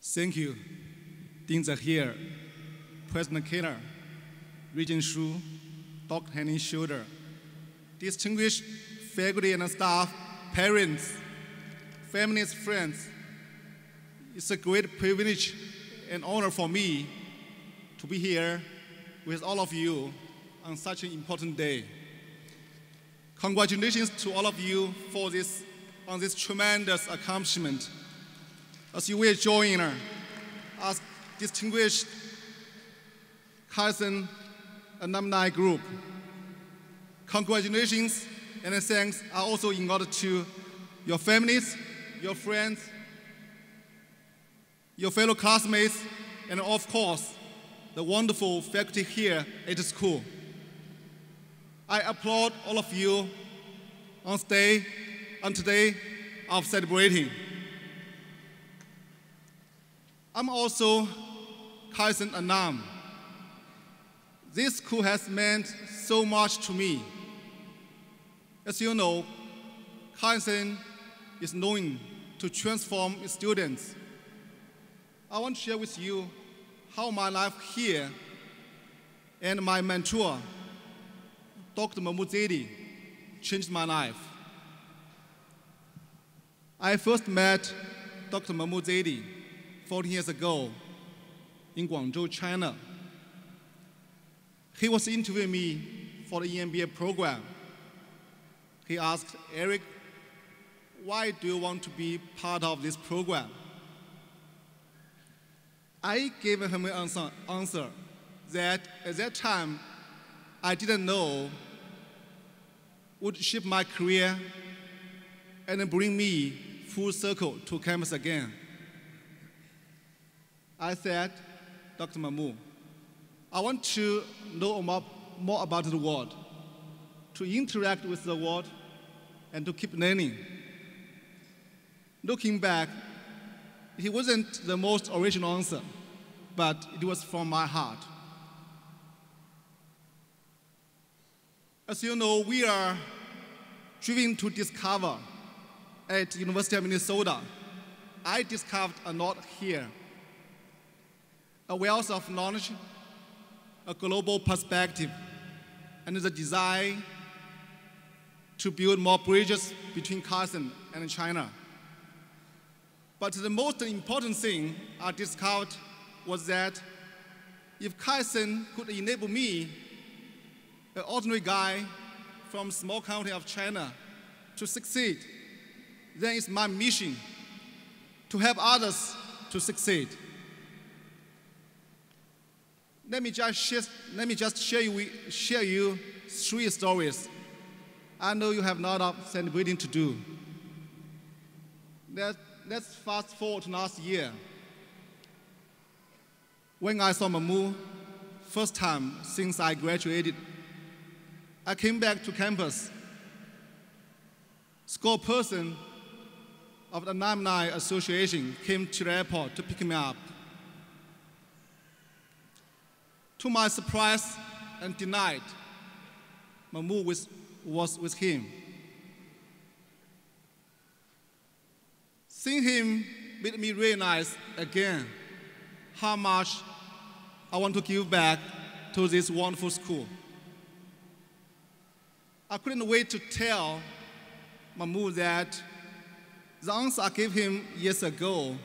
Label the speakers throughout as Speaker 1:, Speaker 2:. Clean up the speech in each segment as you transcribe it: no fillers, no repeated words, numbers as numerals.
Speaker 1: Thank you, Dean here, President Keller, Regent Shu, Dr. Henning Schroeder, distinguished faculty and staff, parents, families, friends. It's a great privilege and honor for me to be here with all of you on such an important day. Congratulations to all of you for this tremendous accomplishment. As you will join us distinguished Carlson alumni group. Congratulations and thanks are also in order to your families, your friends, your fellow classmates, and of course, the wonderful faculty here at the school. I applaud all of you on today of celebrating. I'm also Carlson alum. This school has meant so much to me. As you know, Carlson is known to transform its students. I want to share with you how my life here and my mentor, Dr. Mahmoud Zaidi, changed my life. I first met Dr. Mahmoud Zaidi 14 years ago in Guangzhou, China. He was interviewing me for the MBA program. He asked, Eric, why do you want to be part of this program? I gave him an answer that at that time I didn't know would shape my career and bring me full circle to campus again. I said, Dr. Mahmoud, I want to know more about the world, to interact with the world, and to keep learning. Looking back, it wasn't the most original answer, but it was from my heart. As you know, we are driven to discover at University of Minnesota. I discovered a lot here. A wealth of knowledge, a global perspective, and the desire to build more bridges between Carlson and China. But the most important thing I discovered was that if Carlson could enable me, an ordinary guy from a small country of China, to succeed, then it's my mission to help others to succeed. Let me just share you 3 stories. I know you have a lot of celebrating to do. Let's fast forward to last year. When I saw Mahmoud, first time since I graduated, I came back to campus. School person of the Alumni Association came to the airport to pick me up. To my surprise and delight, Mahmoud was with him. Seeing him made me realize again how much I want to give back to this wonderful school. I couldn't wait to tell Mahmoud that the answer I gave him years ago,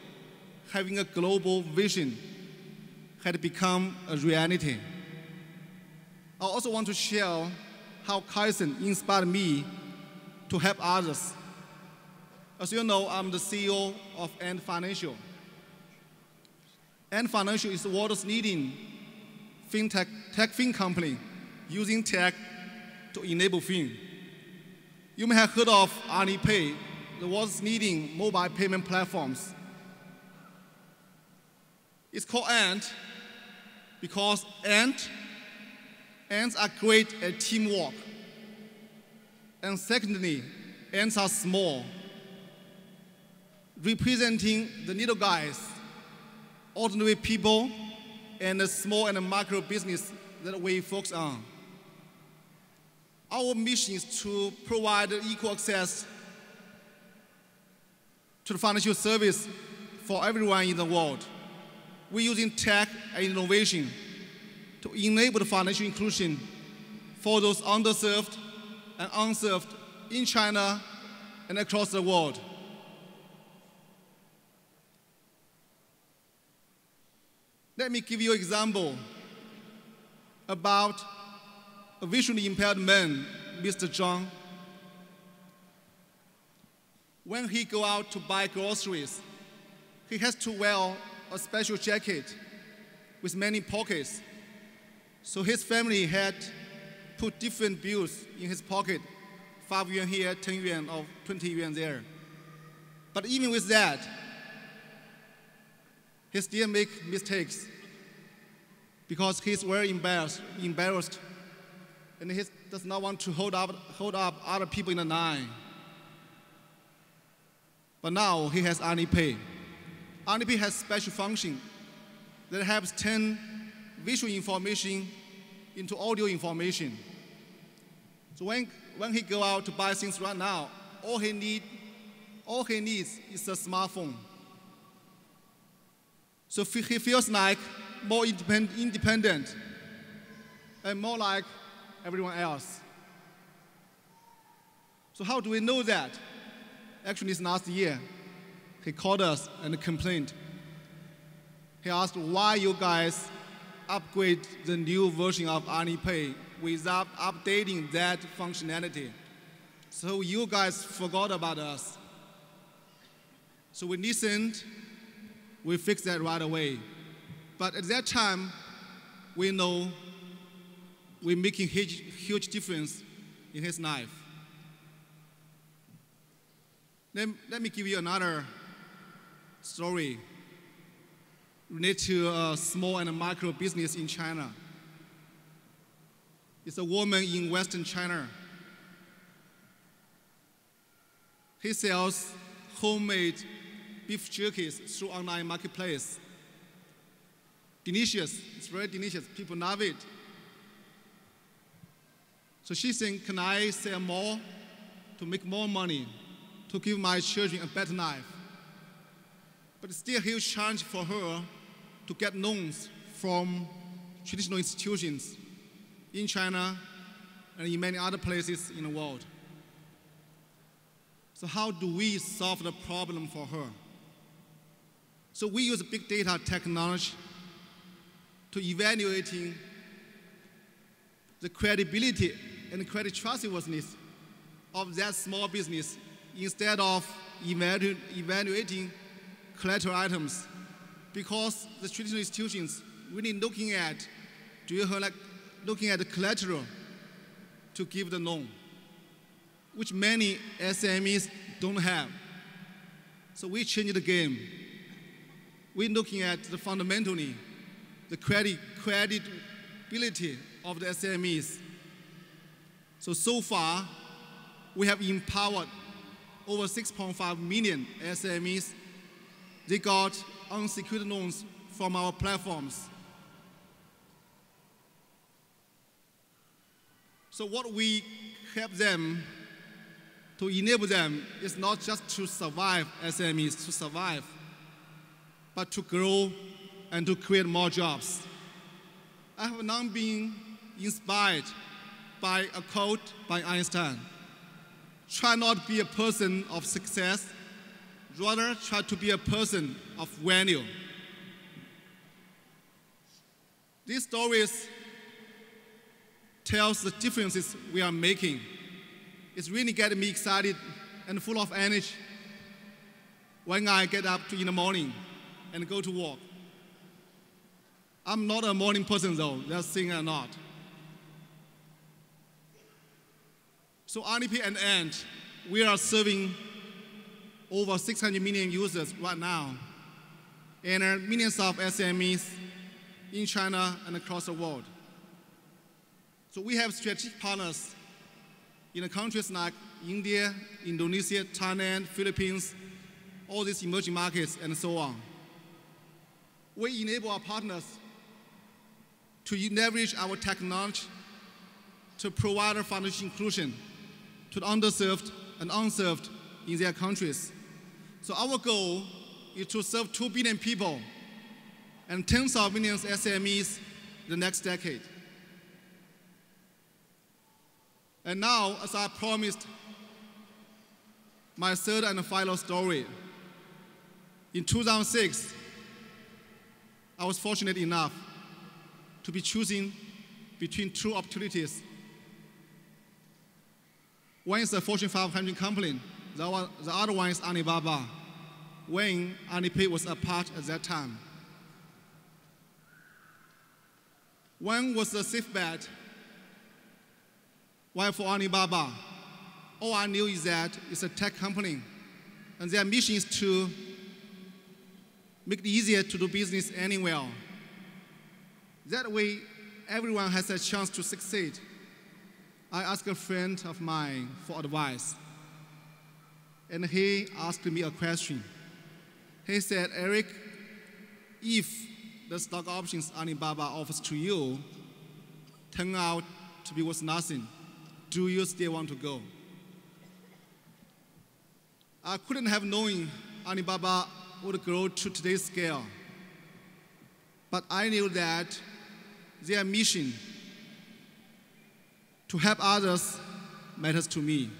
Speaker 1: having a global vision, had become a reality. I also want to share how Carlson inspired me to help others. As you know, I'm the CEO of Ant Financial. Ant Financial is the world's leading fintech fin company using tech to enable fin. You may have heard of Alipay, the world's leading mobile payment platforms. It's called Ant because ants are great at teamwork. And secondly, ants are small, representing the little guys, ordinary people, and the small and micro business that we focus on. Our mission is to provide equal access to the financial service for everyone in the world. We're using tech and innovation to enable the financial inclusion for those underserved and unserved in China and across the world. Let me give you an example about a visually impaired man, Mr. Zhang. When he go out to buy groceries, he has to wear a special jacket with many pockets. So his family had put different bills in his pocket, 5 yuan here, 10 yuan, or 20 yuan there. But even with that, he still make mistakes because he's very embarrassed, and he does not want to hold up other people in the line. But now he has Alipay. Alipay has special function that helps turn visual information into audio information. So when he go out to buy things right now, all he needs is a smartphone. So he feels like more independent and more like everyone else. So how do we know that? Actually, it's last year. He called us and complained. He asked why you guys upgrade the new version of Alipay without updating that functionality. So you guys forgot about us. So we listened, we fixed that right away. But at that time, we know we're making huge difference in his life. Let me give you another story related to a small and micro business in China. It's a woman in Western China. He sells homemade beef jerkies through online marketplace. Delicious, it's very delicious, people love it. So she thinks, can I sell more to make more money, to give my children a better life? But it's still a huge challenge for her to get loans from traditional institutions in China and in many other places in the world. So how do we solve the problem for her? So we use big data technology to evaluating the credibility and credit trustworthiness of that small business instead of evaluating collateral items, because the traditional institutions really looking at the collateral to give the loan, which many SMEs don't have. So we changed the game. We're looking at fundamentally the credibility of the SMEs. So far, we have empowered over 6.5 million SMEs. They got unsecured loans from our platforms. So what we help them to enable them is not just to survive SMEs, to survive, but to grow and to create more jobs. I have now been inspired by a quote by Einstein. Try not to be a person of success, rather try to be a person of value. These stories tells the differences we are making. It's really getting me excited and full of energy when I get up in the morning and go to work. I'm not a morning person though, that's thing or not. So Alipay and Ant, we are serving over 600 million users right now, and millions of SMEs in China and across the world. So we have strategic partners in countries like India, Indonesia, Thailand, Philippines, all these emerging markets, and so on. We enable our partners to leverage our technology to provide financial inclusion to the underserved and unserved in their countries. So our goal is to serve 2 billion people and tens of millions of SMEs in the next decade. And now, as I promised, my third and final story. In 2006, I was fortunate enough to be choosing between 2 opportunities. One is a Fortune 500 company, the other one is Alibaba, when Alipay was apart at that time. One was a safe bet, while for Alibaba, all I knew is that it's a tech company, and their mission is to make it easier to do business anywhere. That way, everyone has a chance to succeed. I asked a friend of mine for advice, and he asked me a question. He said, Eric, if the stock options Alibaba offers to you turn out to be worth nothing, do you still want to go? I couldn't have known Alibaba would grow to today's scale, but I knew that their mission to help others matters to me.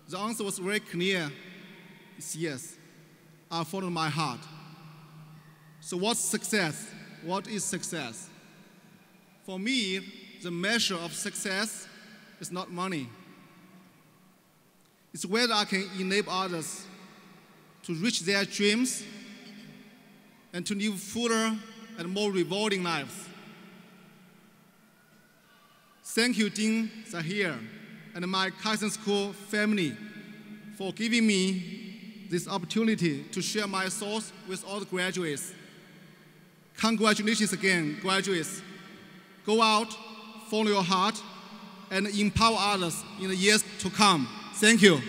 Speaker 1: The answer was very clear. It's yes. I followed my heart. So what's success? What is success? For me, the measure of success is not money. It's whether I can enable others to reach their dreams and to live fuller and more rewarding lives. Thank you, Jing, Zahir, and my Carlson School family for giving me this opportunity to share my thoughts with all the graduates. Congratulations again, graduates. Go out, follow your heart, and empower others in the years to come. Thank you.